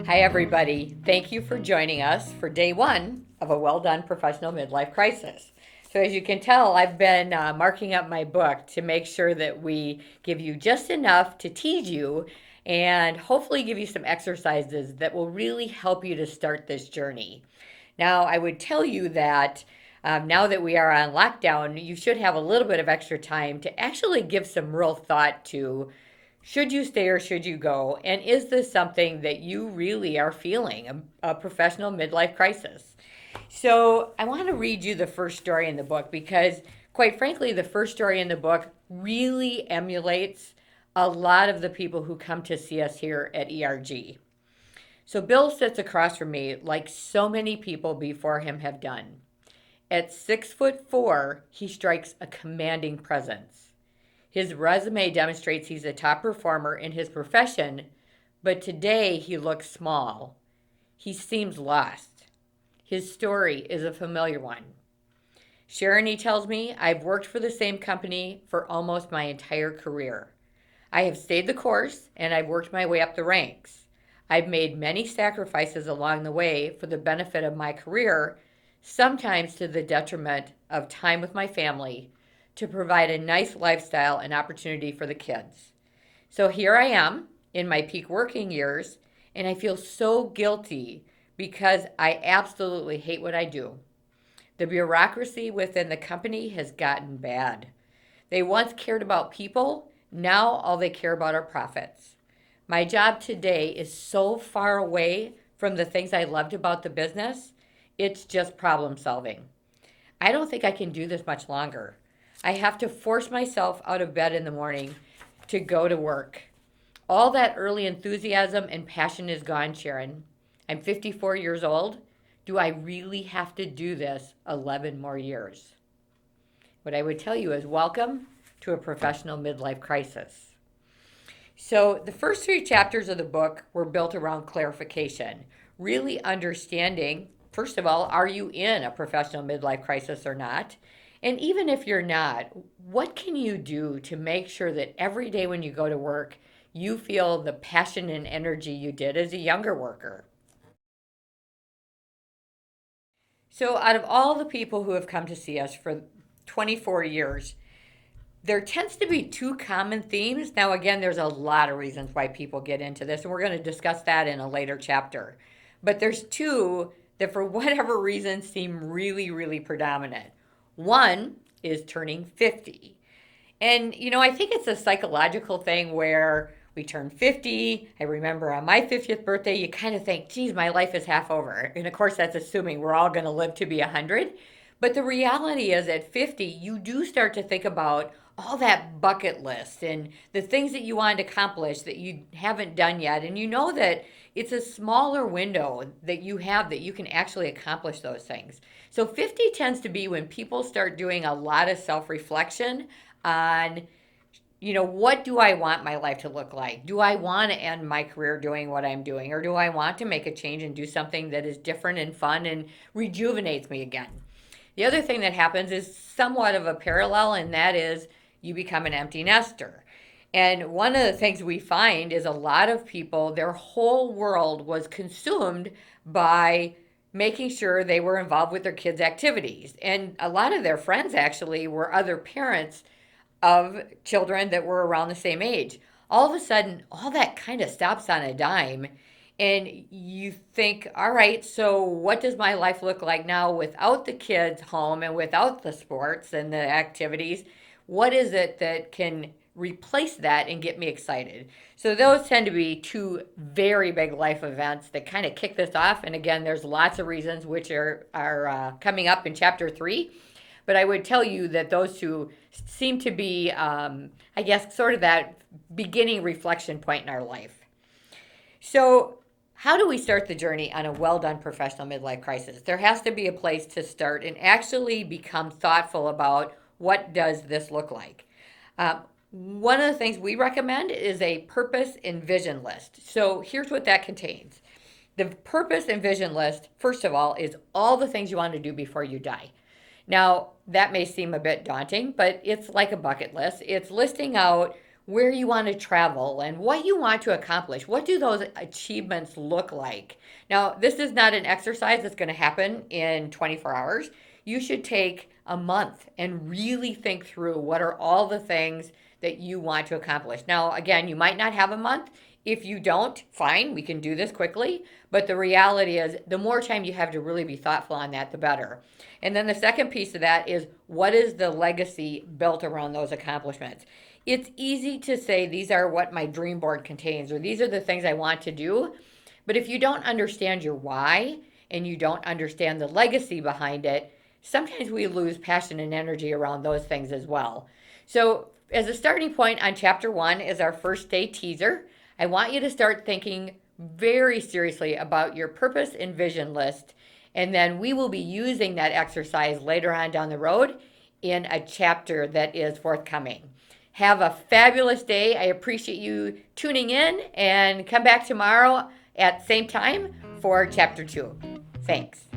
Hi, everybody. Thank you for joining us for day one of a well done professional midlife crisis. So, as you can tell, I've been marking up my book to make sure that we give you just enough to tease you and hopefully give you some exercises that will really help you to start this journey. Now, I would tell you that now that we are on lockdown, you should have a little bit of extra time to actually give some real thought to should you stay or should you go? And is this something that you really are feeling, a professional midlife crisis? So I want to read you the first story in the book because, quite frankly, the first story in the book really emulates a lot of the people who come to see us here at ERG. So Bill sits across from me like so many people before him have done. At 6'4", he strikes a commanding presence. His resume demonstrates he's a top performer in his profession, but today he looks small. He seems lost. His story is a familiar one. Sharon, he tells me, I've worked for the same company for almost my entire career. I have stayed the course and I've worked my way up the ranks. I've made many sacrifices along the way for the benefit of my career, sometimes to the detriment of time with my family, to provide a nice lifestyle and opportunity for the kids. So here I am in my peak working years, and I feel so guilty because I absolutely hate what I do. The bureaucracy within the company has gotten bad. They once cared about people, now all they care about are profits. My job today is so far away from the things I loved about the business, it's just problem solving. I don't think I can do this much longer. I have to force myself out of bed in the morning to go to work. All that early enthusiasm and passion is gone, Sharon. I'm 54 years old. Do I really have to do this 11 more years? What I would tell you is welcome to a professional midlife crisis. So the first 3 chapters of the book were built around clarification, really understanding, first of all, are you in a professional midlife crisis or not? And even if you're not, what can you do to make sure that every day when you go to work, you feel the passion and energy you did as a younger worker? So out of all the people who have come to see us for 24 years, there tends to be 2 common themes. Now, again, there's a lot of reasons why people get into this, and we're going to discuss that in a later chapter. But there's 2 that for whatever reason seem really, really predominant. One is turning 50. And, I think it's a psychological thing where we turn 50. I remember on my 50th birthday, you kind of think, geez, my life is half over. And of course, that's assuming we're all going to live to be 100. But the reality is at 50, you do start to think about all that bucket list and the things that you want to accomplish that you haven't done yet. And you know that it's a smaller window that you have that you can actually accomplish those things. So 50 tends to be when people start doing a lot of self-reflection on, what do I want my life to look like? Do I want to end my career doing what I'm doing? Or do I want to make a change and do something that is different and fun and rejuvenates me again? The other thing that happens is somewhat of a parallel, and that is you become an empty nester. And one of the things we find is a lot of people, their whole world was consumed by making sure they were involved with their kids' activities. And a lot of their friends actually were other parents of children that were around the same age. All of a sudden, all that kind of stops on a dime. And you think, all right, so what does my life look like now without the kids home and without the sports and the activities? What is it that can replace that and get me excited? So those tend to be 2 very big life events that kind of kick this off. And again, there's lots of reasons which are coming up in chapter 3. But I would tell you that those 2 seem to be, sort of that beginning reflection point in our life. So how do we start the journey on a well-done professional midlife crisis? There has to be a place to start and actually become thoughtful about what does this look like. One of the things we recommend is a purpose and vision list. So here's what that contains. The purpose and vision list, first of all, is all the things you want to do before you die. Now, that may seem a bit daunting, but it's like a bucket list. It's listing out where you want to travel and what you want to accomplish. What do those achievements look like? Now, this is not an exercise that's going to happen in 24 hours. You should take a month and really think through what are all the things that you want to accomplish. Now, again, you might not have a month. If you don't, fine, we can do this quickly. But the reality is, the more time you have to really be thoughtful on that, the better. And then the second piece of that is, what is the legacy built around those accomplishments? It's easy to say, these are what my dream board contains, or these are the things I want to do. But if you don't understand your why and you don't understand the legacy behind it, sometimes we lose passion and energy around those things as well. So, as a starting point on chapter 1 is our first day teaser. I want you to start thinking very seriously about your purpose and vision list, and then we will be using that exercise later on down the road in a chapter that is forthcoming. Have a fabulous day. I appreciate you tuning in, and come back tomorrow at same time for chapter 2. Thanks.